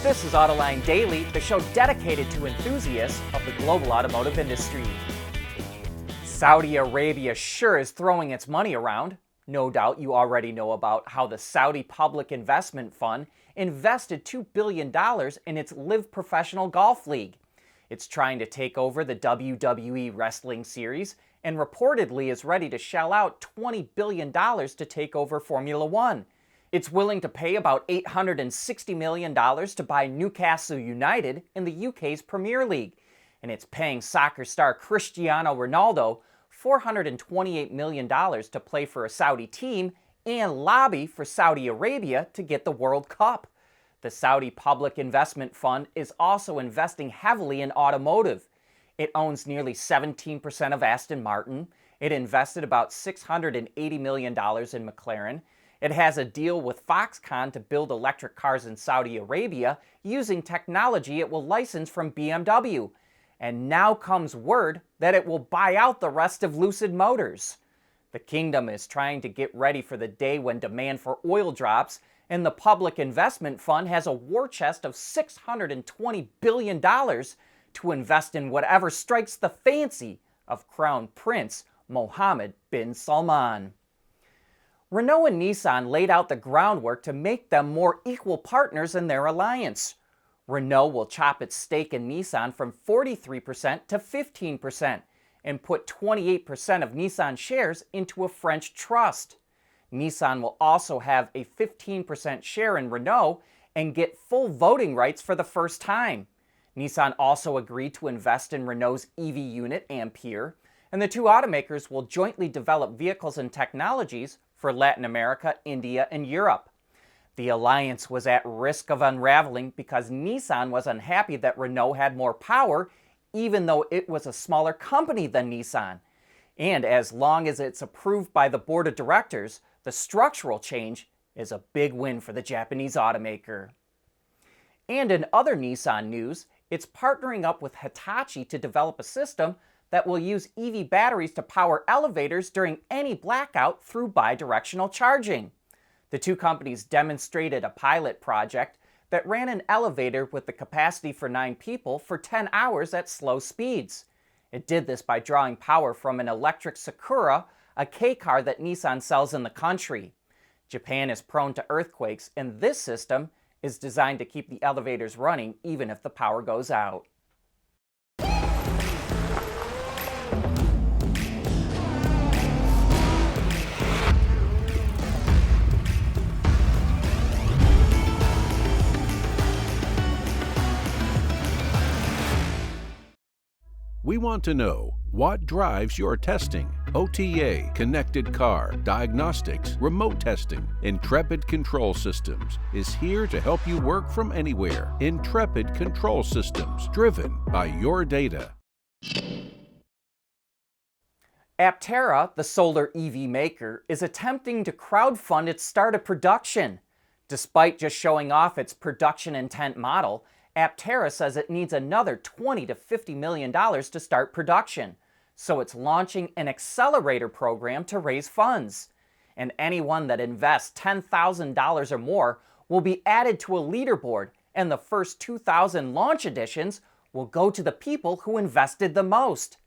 This is Autoline Daily, the show dedicated to enthusiasts of the global automotive industry. Saudi Arabia sure is throwing its money around. No doubt you already know about how the Saudi Public Investment Fund invested $2 billion in its Live Professional Golf League. It's trying to take over the WWE wrestling series and reportedly is ready to shell out $20 billion to take over Formula One. It's willing to pay about $860 million to buy Newcastle United in the UK's Premier League. And it's paying soccer star Cristiano Ronaldo $428 million to play for a Saudi team and lobby for Saudi Arabia to get the World Cup. The Saudi Public Investment Fund is also investing heavily in automotive. It owns nearly 17% of Aston Martin. It invested about $680 million in McLaren. It has a deal with Foxconn to build electric cars in Saudi Arabia using technology it will license from BMW. And now comes word that it will buy out the rest of Lucid Motors. The kingdom is trying to get ready for the day when demand for oil drops, and the Public Investment Fund has a war chest of $620 billion to invest in whatever strikes the fancy of Crown Prince Mohammed bin Salman. Renault and Nissan laid out the groundwork to make them more equal partners in their alliance. Renault will chop its stake in Nissan from 43% to 15% and put 28% of Nissan shares into a French trust. Nissan will also have a 15% share in Renault and get full voting rights for the first time. Nissan also agreed to invest in Renault's EV unit, Ampere, and the two automakers will jointly develop vehicles and technologies for Latin America, India, and Europe. The alliance was at risk of unraveling because Nissan was unhappy that Renault had more power, even though it was a smaller company than Nissan. And as long as it's approved by the board of directors, the structural change is a big win for the Japanese automaker. And in other Nissan news, it's partnering up with Hitachi to develop a system that will use EV batteries to power elevators during any blackout through bi-directional charging. The two companies demonstrated a pilot project that ran an elevator with the capacity for 9 people for 10 hours at slow speeds. It did this by drawing power from an electric Sakura, a K-car that Nissan sells in the country. Japan is prone to earthquakes, and this system is designed to keep the elevators running even if the power goes out. We want to know what drives your testing. OTA, connected car, diagnostics, remote testing. Intrepid Control Systems is here to help you work from anywhere. Intrepid Control Systems, driven by your data. Aptera, the solar EV maker, is attempting to crowdfund its start of production. Despite just showing off its production intent model, Aptera says it needs another $20 to $50 million to start production, so it's launching an accelerator program to raise funds. And anyone that invests $10,000 or more will be added to a leaderboard, and the first 2,000 launch editions will go to the people who invested the most.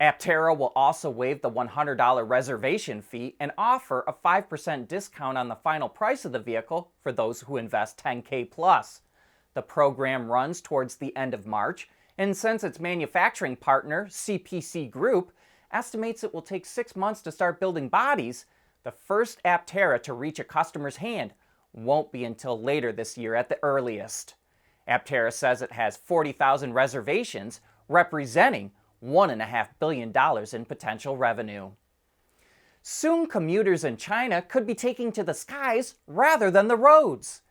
Aptera will also waive the $100 reservation fee and offer a 5% discount on the final price of the vehicle for those who invest $10K plus. The program runs towards the end of March, and since its manufacturing partner, CPC Group, estimates it will take 6 months to start building bodies, the first Aptera to reach a customer's hand won't be until later this year at the earliest. Aptera says it has 40,000 reservations, representing $1.5 billion in potential revenue. Soon commuters in China could be taking to the skies rather than the roads.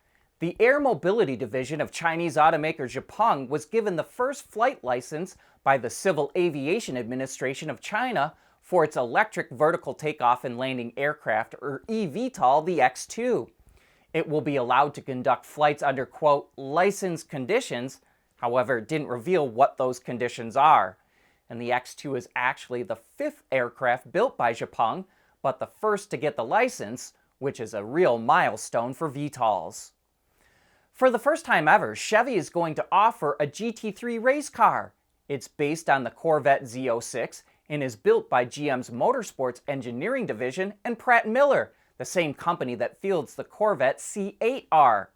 The Air Mobility Division of Chinese automaker Xpeng was given the first flight license by the Civil Aviation Administration of China for its electric vertical takeoff and landing aircraft, or eVTOL, the X2. It will be allowed to conduct flights under, quote, licensed conditions. However, it didn't reveal what those conditions are. And the X2 is actually the 5th aircraft built by Xpeng, but the first to get the license, which is a real milestone for VTOLs. For the first time ever, Chevy is going to offer a GT3 race car. It's based on the Corvette Z06 and is built by GM's Motorsports Engineering Division and Pratt Miller, the same company that fields the Corvette C8R.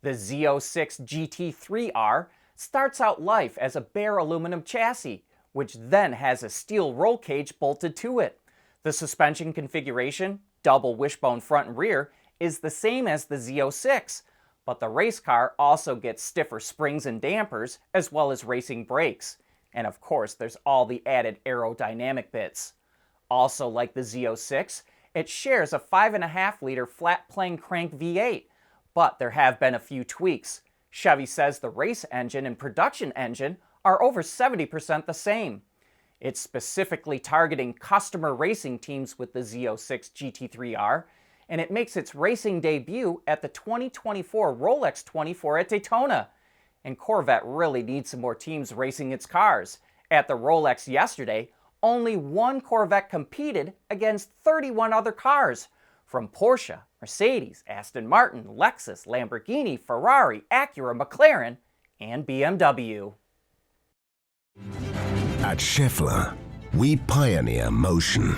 The Z06 GT3R starts out life as a bare aluminum chassis, which then has a steel roll cage bolted to it. The suspension configuration, double wishbone front and rear, is the same as the Z06, but the race car also gets stiffer springs and dampers, as well as racing brakes. And of course, there's all the added aerodynamic bits. Also like the Z06, it shares a 5.5-liter flat-plane crank V8, but there have been a few tweaks. Chevy says the race engine and production engine are over 70% the same. It's specifically targeting customer racing teams with the Z06 GT3R, and it makes its racing debut at the 2024 Rolex 24 at Daytona. And Corvette really needs some more teams racing its cars. At the Rolex yesterday, only one Corvette competed against 31 other cars, from Porsche, Mercedes, Aston Martin, Lexus, Lamborghini, Ferrari, Acura, McLaren, and BMW. At Schaeffler, we pioneer motion.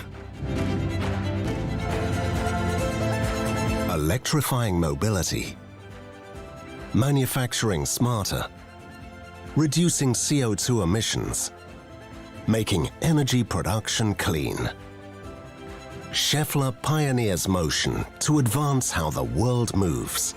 Electrifying mobility, manufacturing smarter, reducing CO2 emissions, making energy production clean. Schaeffler pioneers motion to advance how the world moves.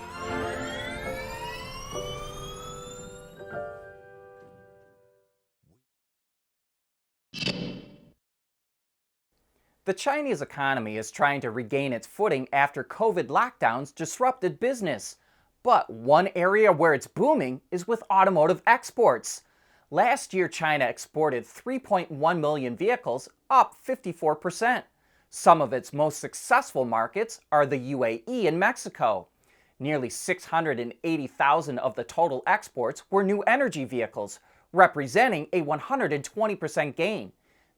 The Chinese economy is trying to regain its footing after COVID lockdowns disrupted business. But one area where it's booming is with automotive exports. Last year, China exported 3.1 million vehicles, up 54%. Some of its most successful markets are the UAE and Mexico. Nearly 680,000 of the total exports were new energy vehicles, representing a 120% gain.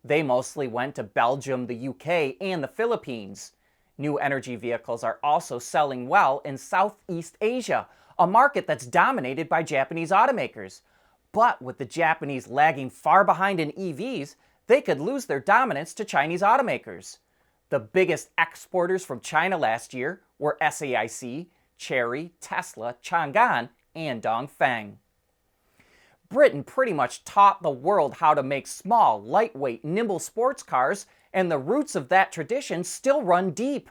They mostly went to Belgium, the UK, and the Philippines. New energy vehicles are also selling well in Southeast Asia, a market that's dominated by Japanese automakers. But with the Japanese lagging far behind in EVs, they could lose their dominance to Chinese automakers. The biggest exporters from China last year were SAIC, Chery, Tesla, Chang'an, and Dongfeng. Britain pretty much taught the world how to make small, lightweight, nimble sports cars, and the roots of that tradition still run deep.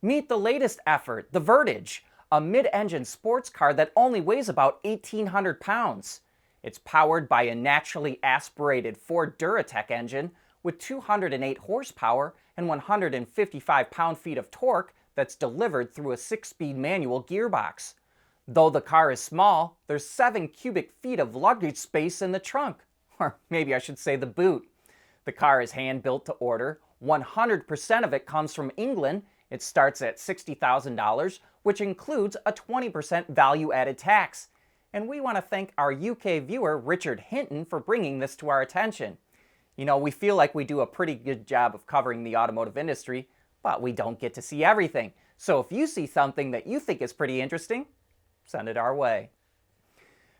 Meet the latest effort, the Vertige, a mid-engine sports car that only weighs about 1,800 pounds. It's powered by a naturally aspirated Ford Duratec engine with 208 horsepower and 155 pound-feet of torque that's delivered through a 6-speed manual gearbox. Though the car is small, there's 7 cubic feet of luggage space in the trunk, or maybe I should say the boot. The car is hand-built to order. 100% of it comes from England. It starts at $60,000, which includes a 20% value-added tax. And we want to thank our UK viewer, Richard Hinton, for bringing this to our attention. You know, we feel like we do a pretty good job of covering the automotive industry, but we don't get to see everything. So if you see something that you think is pretty interesting, send it our way.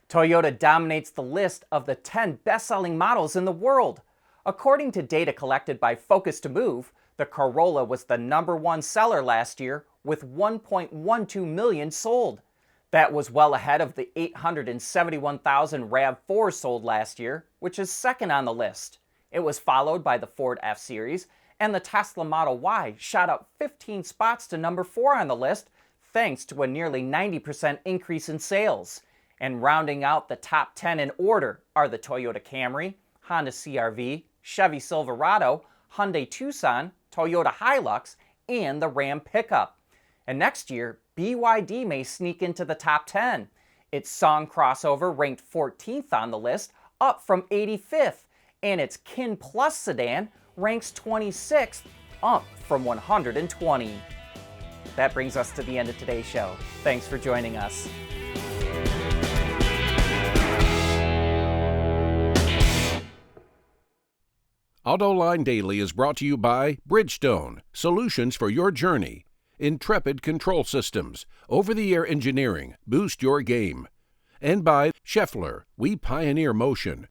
Toyota dominates the list of the 10 best-selling models in the world. According to data collected by Focus to Move, the Corolla was the #1 seller last year with 1.12 million sold. That was well ahead of the 871,000 RAV4 sold last year, which is second on the list. It was followed by the Ford F-Series, and the Tesla Model Y shot up 15 spots to #4 on the list, thanks to a nearly 90% increase in sales. And rounding out the top 10 in order are the Toyota Camry, Honda CR-V, Chevy Silverado, Hyundai Tucson, Toyota Hilux, and the Ram pickup. And next year, BYD may sneak into the top 10. Its Song crossover ranked 14th on the list, up from 85th, and its Kin Plus sedan ranks 26th, up from 120. That brings us to the end of today's show. Thanks for joining us. Autoline Daily is brought to you by Bridgestone, solutions for your journey. Intrepid Control Systems. Over-the-air engineering. Boost your game. And by Scheffler. We pioneer motion.